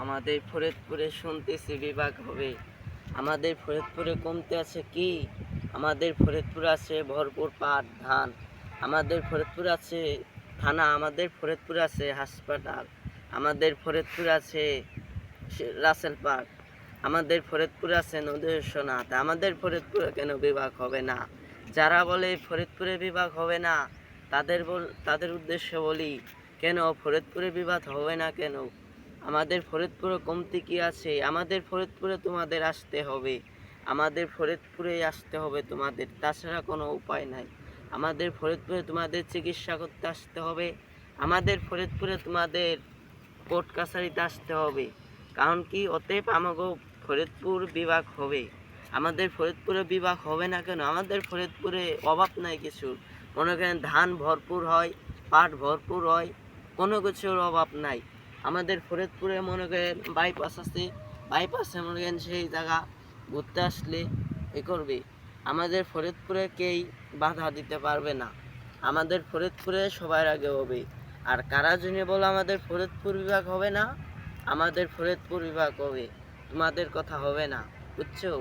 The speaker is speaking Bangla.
আমাদের ফরিদপুরে শুনতেছি বিভাগ হবে। আমাদের ফরিদপুরে কমতে আছে কি? আমাদের ফরিদপুরে আছে ভরপুর পাট ধান। আমাদের ফরিদপুরে আছে থানা, আমাদের ফরিদপুরে আছে হাসপাতাল, আমাদের ফরিদপুরে আছে রাসেল পার্ক, আমাদের ফরিদপুরে আছে নদীশ্বনাথ। আমাদের ফরিদপুরে কেন বিভাগ হবে না? যারা বলে ফরিদপুরে বিভাগ হবে না, তাদের উদ্দেশ্যে বলি, কেন ফরিদপুরে বিভাগ হবে না কেন? আমাদের ফরিদপুরে কমতি কি আছে? আমাদের ফরিদপুরে তোমাদের আসতে হবে, আমাদের ফরিদপুরে আসতে হবে তোমাদের, তাছাড়া কোনো উপায় নাই। আমাদের ফরিদপুরে তোমাদের চিকিৎসা করতে আসতে হবে, আমাদের ফরিদপুরে তোমাদের কোর্ট কাছারিতে আসতে হবে। কারণ কি? অতএব আমাগো ফরিদপুর বিভাগ হবে। আমাদের ফরিদপুরে বিভাগ হবে না কেন? আমাদের ফরিদপুরে অভাব নাই কিছুর। মনে করেন ধান ভরপুর হয়, পাট ভরপুর হয়, কোনো কিছুর অভাব নাই। আমাদের ফরিদপুরে মনে করেন বাইপাস আছে, বাইপাসে মনে করেন সেই জায়গা ঘুরতে আসলে করবে। আমাদের ফরিদপুরে কেই বাধা দিতে পারবে না। আমাদের ফরিদপুরে সবার আগে হবে। আর কারা জেনে বলো আমাদের ফরিদপুর বিভাগ হবে না? আমাদের ফরিদপুর বিভাগ হবে, তোমাদের কথা হবে না, বুঝছো?